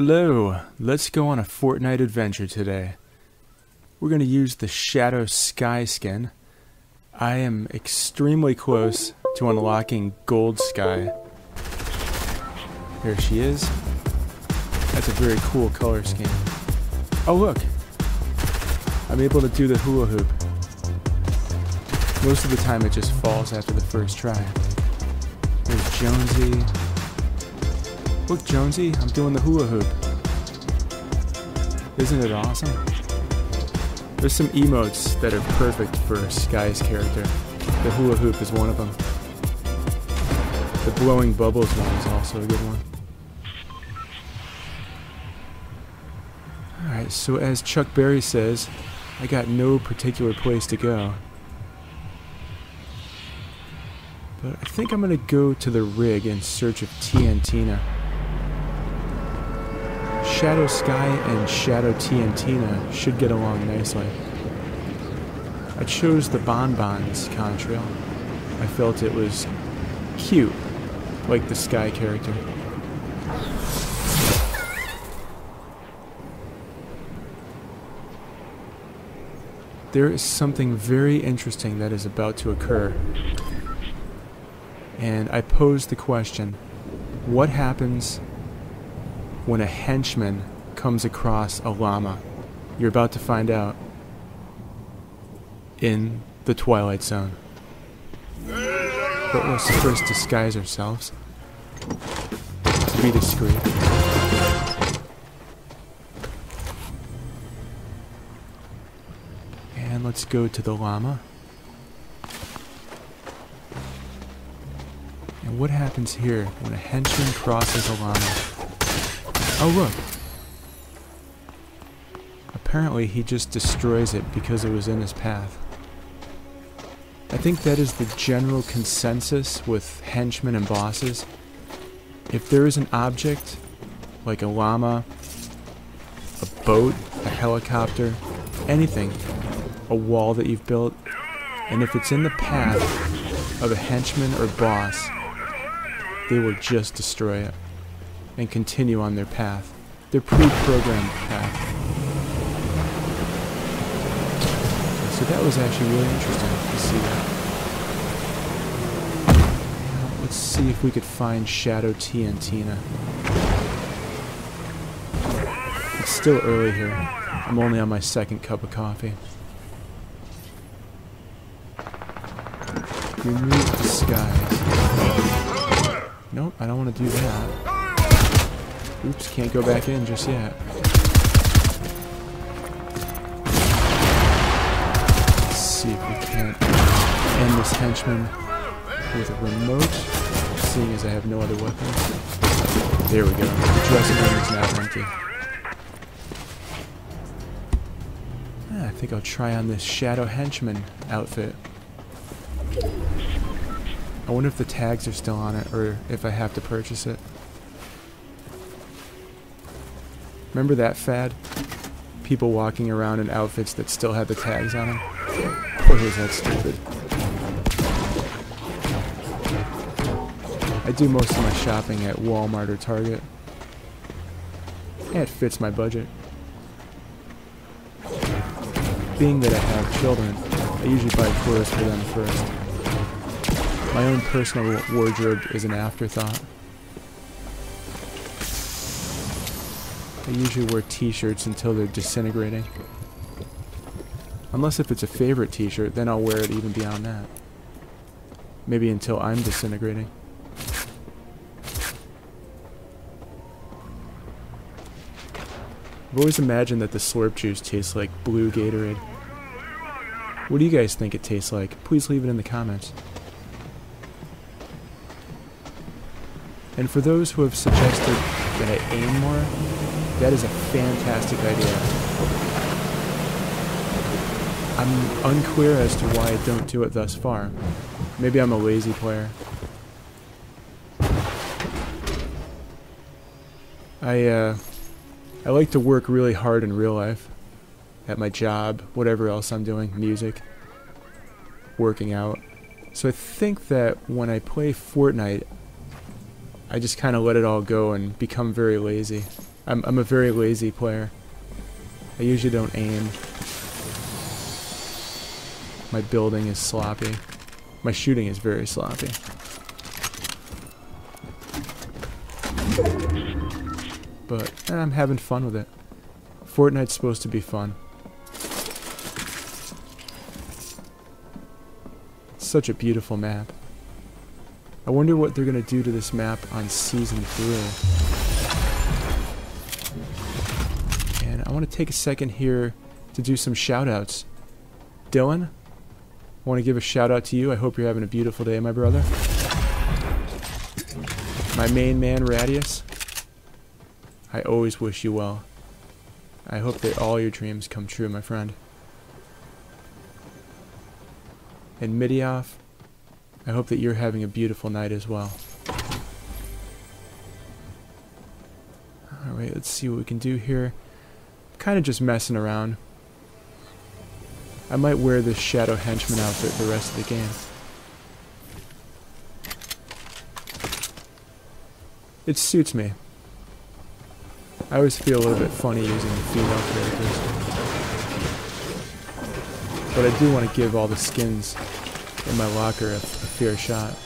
Hello, let's go on a Fortnite adventure today. We're going to use the Shadow Skye skin. I am extremely close to unlocking Gold Skye. There she is. That's a very cool color scheme. Oh look! I'm able to do the hula hoop. Most of the time it just falls after the first try. There's Jonesy. Look, Jonesy, I'm doing the hula hoop. Isn't it awesome? There's some emotes that are perfect for Skye's character. The hula hoop is one of them. The blowing bubbles one is also a good one. Alright, so as Chuck Berry says, I got no particular place to go. But I think I'm going to go to the rig in search of TNTina. Shadow Skye and Shadow TNTina should get along nicely. I chose the Bonbons contrail. I felt it was cute, like the Skye character. There is something very interesting that is about to occur. And I posed the question, what happens when a henchman comes across a llama? You're about to find out in the Twilight Zone. But let's first disguise ourselves to be discreet. And let's go to the llama. And what happens here when a henchman crosses a llama? Oh look! Apparently he just destroys it because it was in his path. I think that is the general consensus with henchmen and bosses. If there is an object, like a llama, a boat, a helicopter, anything, a wall that you've built, and if it's in the path of a henchman or boss, they will just destroy it and continue on their path, their pre-programmed path. So that was actually really interesting to see that. Now, let's see if we could find Shadow TNTina. It's still early here. I'm only on my second cup of coffee. Remove disguise. Nope, I don't want to do that. Oops, can't go back in just yet. Let's see if we can't end this henchman with a remote, seeing as I have no other weapons. There we go. The dressing room is now empty. I think I'll try on this Shadow Henchman outfit. I wonder if the tags are still on it, or if I have to purchase it. Remember that fad? People walking around in outfits that still had the tags on them? Boy, was that stupid. I do most of my shopping at Walmart or Target. And it fits my budget. Being that I have children, I usually buy clothes for them first. My own personal wardrobe is an afterthought. I usually wear t-shirts until they're disintegrating. Unless if it's a favorite t-shirt, then I'll wear it even beyond that. Maybe until I'm disintegrating. I've always imagined that the slurp juice tastes like blue Gatorade. What do you guys think it tastes like? Please leave it in the comments. And for those who have suggested that I aim more, that is a fantastic idea. I'm unclear as to why I don't do it thus far. Maybe I'm a lazy player. I like to work really hard in real life. At my job, whatever else I'm doing, music, working out. So I think that when I play Fortnite, I just kind of let it all go and become very lazy. I'm a very lazy player. I usually don't aim. My building is sloppy. My shooting is very sloppy. But I'm having fun with it. Fortnite's supposed to be fun. It's such a beautiful map. I wonder what they're going to do to this map on Season 3. And I want to take a second here to do some shout-outs. Dylan, I want to give a shout-out to you. I hope you're having a beautiful day, my brother. My main man, Radius. I always wish you well. I hope that all your dreams come true, my friend. And Midioff, I hope that you're having a beautiful night as well. Alright, let's see what we can do here. Kind of just messing around. I might wear this Shadow Henchman outfit the rest of the game. It suits me. I always feel a little bit funny using the female characters. But I do want to give all the skins in my locker a fair shot.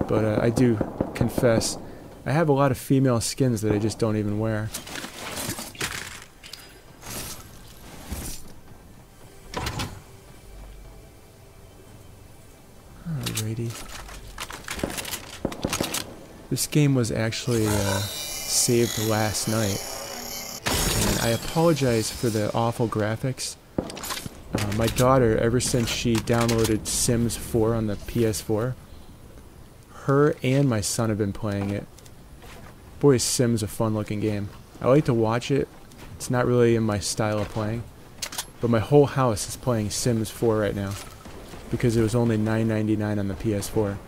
But I do confess, I have a lot of female skins that I just don't even wear. Alrighty. This game was actually saved last night, and I apologize for the awful graphics. My daughter, ever since she downloaded Sims 4 on the PS4, her and my son have been playing it. Boy, is Sims a fun looking game. I like to watch it. It's not really in my style of playing, but my whole house is playing Sims 4 right now because it was only $9.99 on the PS4.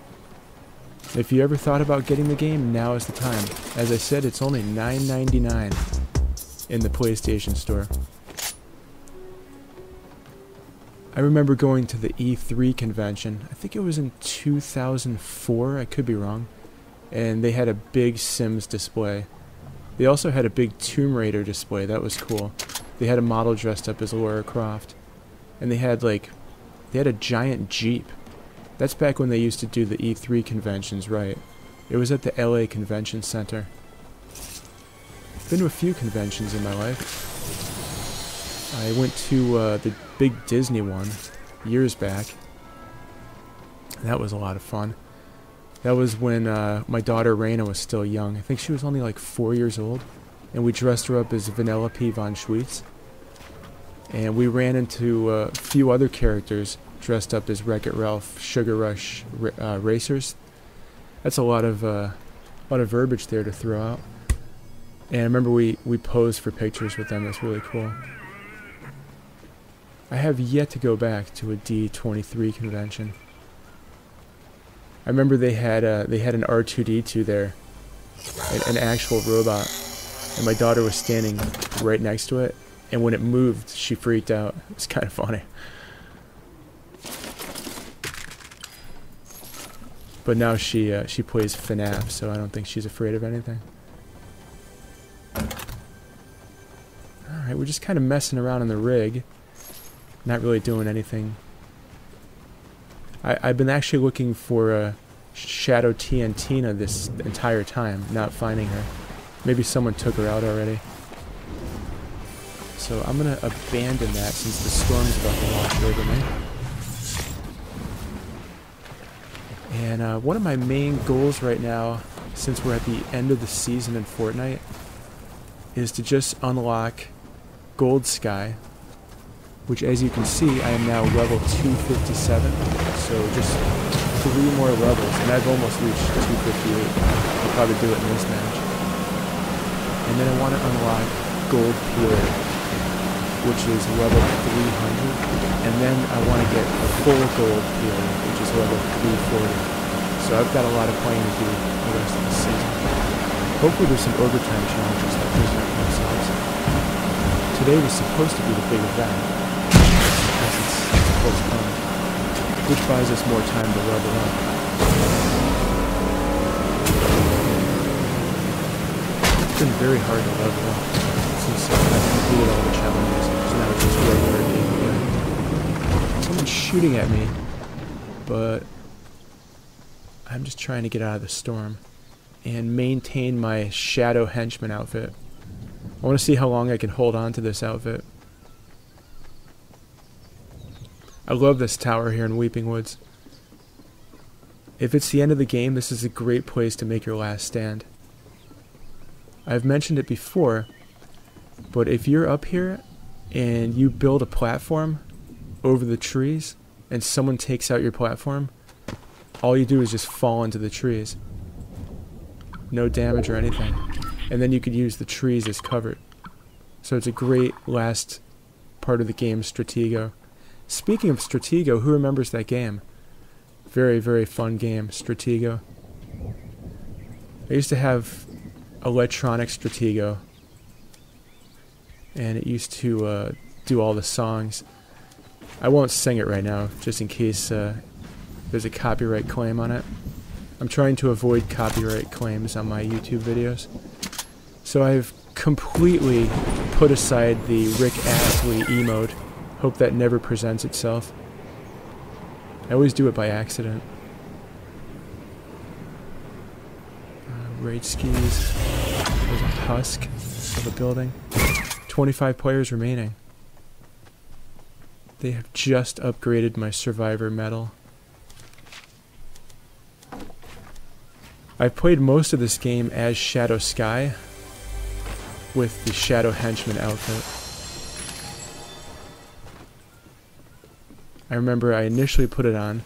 If you ever thought about getting the game, now is the time. As I said, it's only $9.99 in the PlayStation Store. I remember going to the E3 convention. I think it was in 2004, I could be wrong. And they had a big Sims display. They also had a big Tomb Raider display. That was cool. They had a model dressed up as Lara Croft. And they had a giant Jeep. That's back when they used to do the E3 conventions, right? It was at the LA Convention Center. Been to a few conventions in my life. I went to the big Disney one years back. That was a lot of fun. That was when my daughter Raina was still young. I think she was only like 4 years old. And we dressed her up as Vanellope von Schweetz. And we ran into a few other characters dressed up as Wreck-It Ralph Sugar Rush racers. That's a lot of verbiage there to throw out. And I remember we posed for pictures with them. That's really cool. I have yet to go back to a D23 convention. I remember they had an R2-D2 there, an actual robot, and my daughter was standing right next to it. And when it moved, she freaked out. It was kind of funny. But now she plays FNAF, so I don't think she's afraid of anything. Alright, we're just kind of messing around in the rig. Not really doing anything. I've been actually looking for Shadow Tiantina this entire time, not finding her. Maybe someone took her out already. So I'm going to abandon that since the storm's about to wash over me. And one of my main goals right now, since we're at the end of the season in Fortnite, is to just unlock Gold Skye, which as you can see, I am now level 257, so just 3 more levels, and I've almost reached 258. I'll probably do it in this match. And then I want to unlock Gold Pierre, which is level 300, and then I want to get full Gold Pierre, which is level 340. So I've got a lot of playing to do the rest of the season. Hopefully there's some overtime challenges that prisoner themselves. Today was supposed to be the big event, because it's postponed, which buys us more time to level up. been very hard to level up since I've completed all the challenges. So now it's just regular gameplay. Someone's shooting at me, but I'm just trying to get out of the storm and maintain my shadow henchman outfit. I want to see how long I can hold on to this outfit. I love this tower here in Weeping Woods. If it's the end of the game, this is a great place to make your last stand. I've mentioned it before, but if you're up here and you build a platform over the trees and someone takes out your platform, all you do is just fall into the trees. No damage or anything. And then you could use the trees as cover. So it's a great last part of the game, Stratego. Speaking of Stratego, who remembers that game? Very, very fun game, Stratego. I used to have electronic Stratego, and it used to do all the songs. I won't sing it right now, just in case there's a copyright claim on it. I'm trying to avoid copyright claims on my YouTube videos. So I've completely put aside the Rick Astley emote. Hope that never presents itself. I always do it by accident. Raid skis. There's a husk of a building. 25 players remaining. They have just upgraded my survivor medal. I've played most of this game as Shadow Skye with the Shadow Henchman outfit. I remember I initially put it on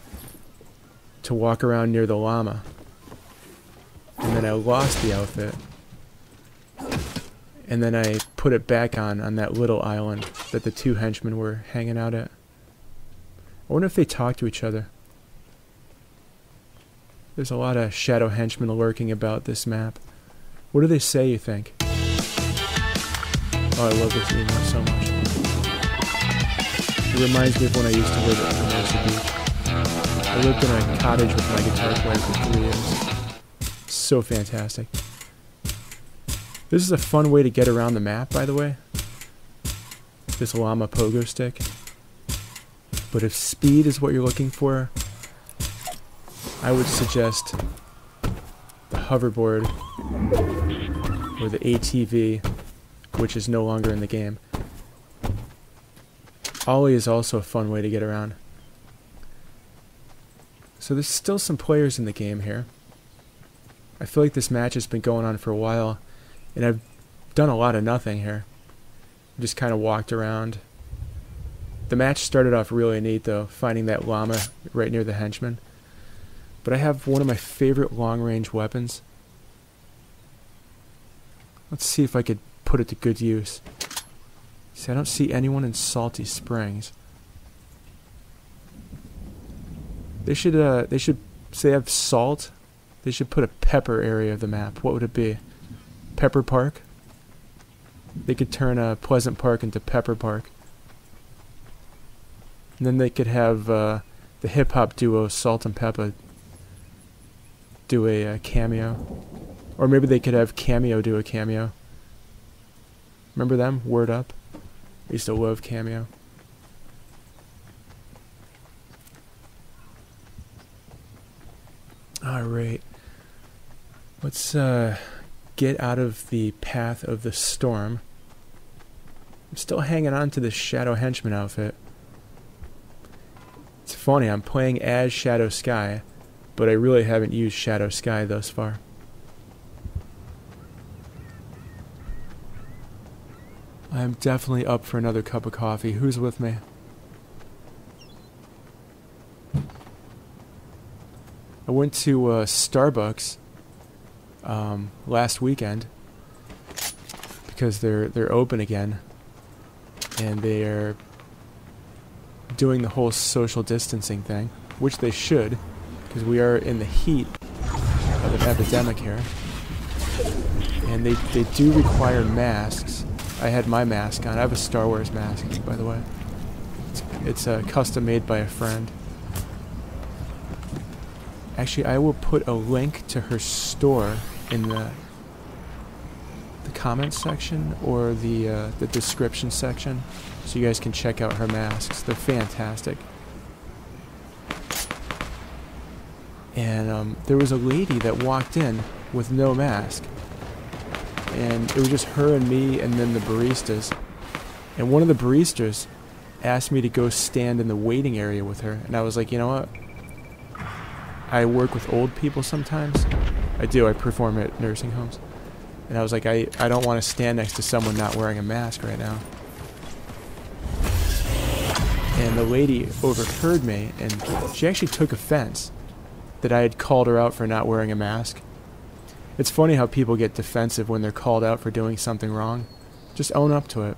to walk around near the llama, and then I lost the outfit, and then I put it back on that little island that the two henchmen were hanging out at. I wonder if they talk to each other. There's a lot of shadow henchmen lurking about this map. What do they say, you think? Oh, I love this emote so much. It reminds me of when I used to live at Hermosa Beach. I lived in a cottage with my guitar player for 3 years. So fantastic. This is a fun way to get around the map, by the way. This llama pogo stick. But if speed is what you're looking for, I would suggest the hoverboard or the ATV, which is no longer in the game. Ollie is also a fun way to get around. So there's still some players in the game here. I feel like this match has been going on for a while, and I've done a lot of nothing here. Just kind of walked around. The match started off really neat though, finding that llama right near the henchman. But I have one of my favorite long-range weapons. Let's see if I could put it to good use. See, I don't see anyone in Salty Springs. They should say they have salt. They should put a pepper area of the map. What would it be? Pepper Park? They could turn Pleasant Park into Pepper Park. And then they could have the hip-hop duo Salt and Peppa do a cameo. Or maybe they could have Cameo do a cameo. Remember them? Word Up? I used to love Cameo. Alright. Let's get out of the path of the storm. I'm still hanging on to this Shadow Henchman outfit. It's funny, I'm playing as Shadow Skye, but I really haven't used Shadow Skye thus far. I'm definitely up for another cup of coffee. Who's with me? I went to Starbucks last weekend because they're open again, and they're doing the whole social distancing thing, which they should, because we are in the heat of an epidemic here, and they do require masks. I had my mask on. I have a Star Wars mask, by the way. It's custom made by a friend. Actually, I will put a link to her store in the comment section or the description section, so you guys can check out her masks. They're fantastic. And there was a lady that walked in with no mask, and it was just her and me, and then the baristas. And one of the baristas asked me to go stand in the waiting area with her, and I was like, you know what? I work with old people sometimes. I do. I perform at nursing homes. And I was like, I don't want to stand next to someone not wearing a mask right now. And the lady overheard me, and she actually took offense that I had called her out for not wearing a mask. It's funny how people get defensive when they're called out for doing something wrong. Just own up to it.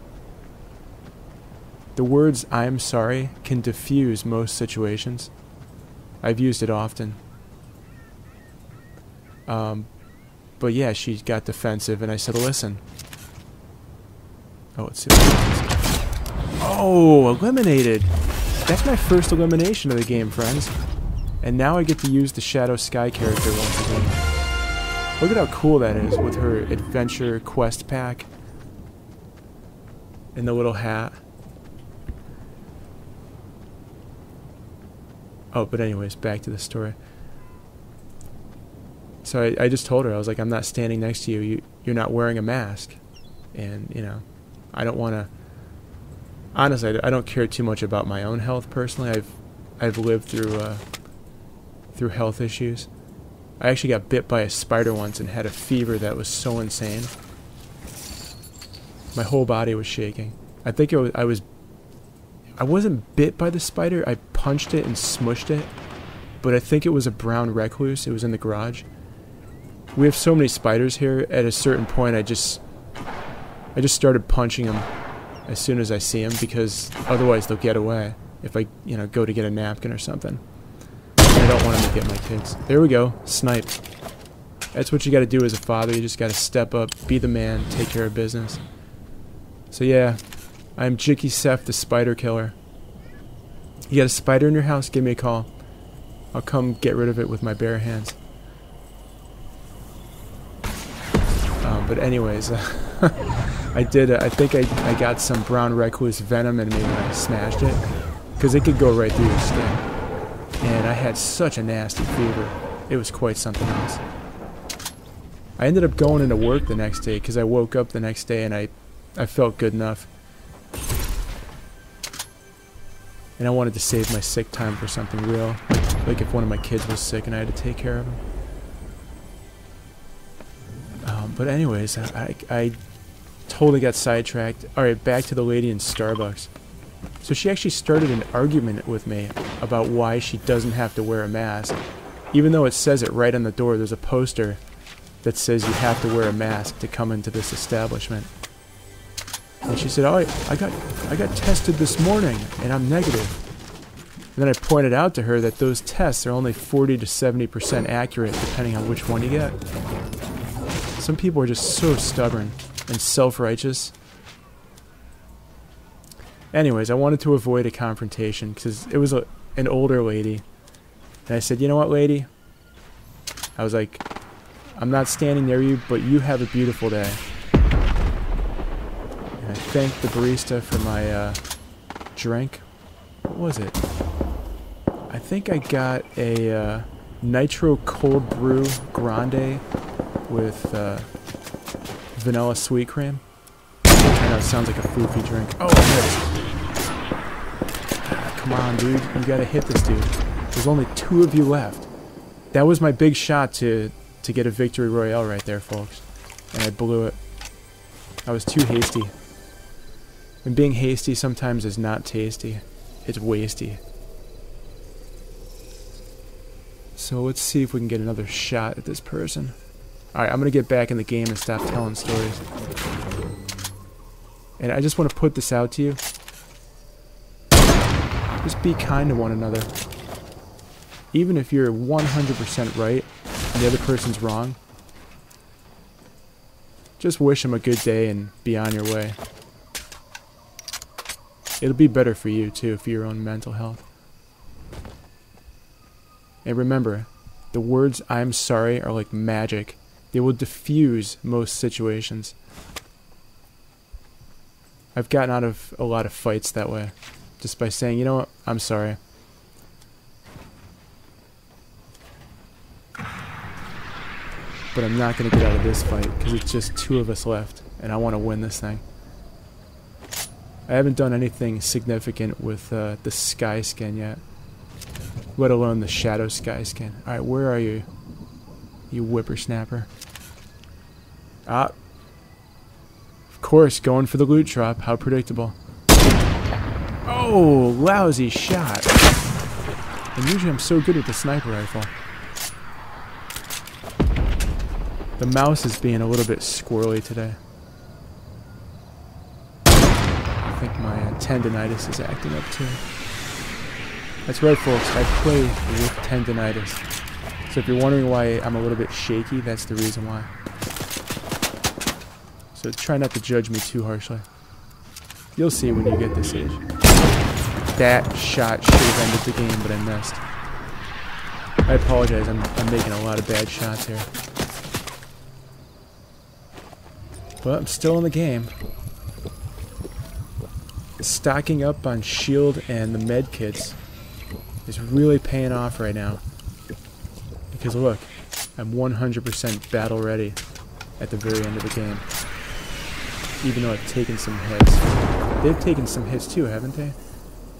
The words "I'm sorry" can diffuse most situations. I've used it often. But yeah, she got defensive, and I said, listen. Oh, let's see what happens. Oh, eliminated! That's my first elimination of the game, friends. And now I get to use the Shadow Skye character once again. Look at how cool that is with her adventure quest pack. And the little hat. Oh, but anyways, back to the story. So I just told her, I was like, I'm not standing next to you. You're not wearing a mask. And, you know, I don't want to... Honestly, I don't care too much about my own health personally. I've lived through health issues. I actually got bit by a spider once and had a fever that was so insane. My whole body was shaking. I think I wasn't bit by the spider. I punched it and smushed it. But I think it was a brown recluse. It was in the garage. We have so many spiders here. At a certain point, I just started punching them as soon as I see them, because otherwise they'll get away if I, you know, go to get a napkin or something. And I don't want them to get my kids. There we go. Snipe. That's what you got to do as a father. You just got to step up, be the man, take care of business. So yeah, I'm Jicky Seth, the spider killer. You got a spider in your house? Give me a call. I'll come get rid of it with my bare hands. But anyways, I think I got some brown recluse venom in me when I smashed it, because it could go right through your skin. And I had such a nasty fever. It was quite something else. I ended up going into work the next day, because I woke up the next day and I felt good enough. And I wanted to save my sick time for something real. Like if one of my kids was sick and I had to take care of him. But anyways, I totally got sidetracked. Alright, back to the lady in Starbucks. So she actually started an argument with me about why she doesn't have to wear a mask. Even though it says it right on the door, there's a poster that says you have to wear a mask to come into this establishment. And she said, oh, I got tested this morning and I'm negative. And then I pointed out to her that those tests are only 40 to 70% accurate depending on which one you get. Some people are just so stubborn and self-righteous. Anyways, I wanted to avoid a confrontation because it was an older lady. And I said, you know what, lady? I was like, I'm not standing near you, but you have a beautiful day. And I thanked the barista for my drink. What was it? I think I got a nitro cold brew grande with vanilla sweet cream. I know it sounds like a foofy drink. Oh, it is. Come on, dude. You gotta hit this dude. There's only 2 of you left. That was my big shot to get a victory royale right there, folks. And I blew it. I was too hasty. And being hasty sometimes is not tasty. It's wasty. So let's see if we can get another shot at this person. Alright, I'm going to get back in the game and stop telling stories. And I just want to put this out to you. Just be kind to one another. Even if you're 100% right and the other person's wrong, just wish them a good day and be on your way. It'll be better for you too, for your own mental health. And remember, the words "I'm sorry" are like magic. They will diffuse most situations. I've gotten out of a lot of fights that way. Just by saying, you know what, I'm sorry. But I'm not going to get out of this fight because it's just 2 of us left. And I want to win this thing. I haven't done anything significant with the Skye skin yet. Let alone the Shadow Skye skin. Alright, where are you? You whippersnapper. Ah. Of course, going for the loot drop. How predictable. Oh, lousy shot. And usually I'm so good with the sniper rifle. The mouse is being a little bit squirrely today. I think my tendinitis is acting up too. That's right, folks. I play with tendinitis. So if you're wondering why I'm a little bit shaky, that's the reason why. So try not to judge me too harshly. You'll see when you get this age. That shot should have ended the game, but I missed. I apologize. I'm making a lot of bad shots here. But I'm still in the game. Stocking up on shield and the med kits is really paying off right now. Because look, I'm 100% battle ready at the very end of the game. Even though I've taken some hits. They've taken some hits too, haven't they?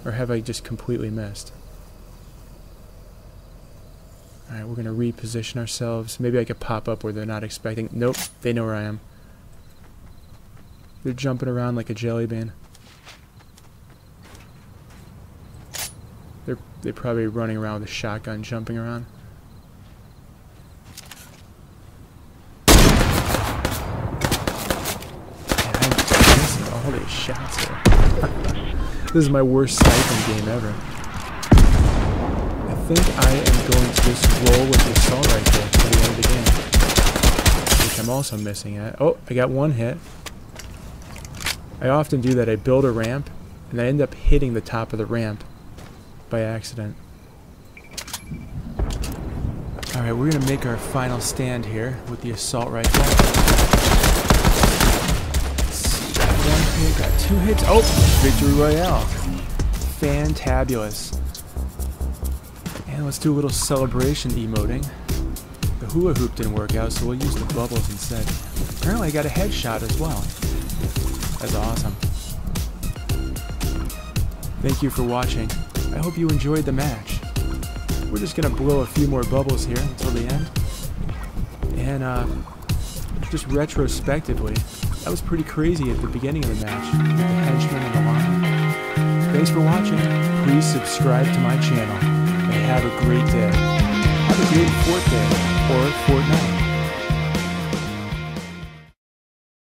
Or have I just completely missed? Alright, we're going to reposition ourselves. Maybe I could pop up where they're not expecting. Nope, they know where I am. They're jumping around like a jelly bean. They're probably running around with a shotgun, jumping around. Man, I'm missing all these shots here. This is my worst sniping game ever. I think I am going to just roll with the assault rifle until the end of the game. Which I'm also missing at. Oh, I got 1 hit. I often do that. I build a ramp, and I end up hitting the top of the ramp by accident. Alright, we're going to make our final stand here with the assault rifle. Got 1 hit, got 2 hits. Oh, Victory Royale. Fantabulous. And let's do a little celebration emoting. The hula hoop didn't work out, so we'll use the bubbles instead. Apparently I got a headshot as well. That's awesome. Thank you for watching. I hope you enjoyed the match. We're just going to blow a few more bubbles here until the end. And just retrospectively, that was pretty crazy at the beginning of the match. The henchman and the llama. Thanks for watching. Please subscribe to my channel. And have a great day. Have a great 4th day.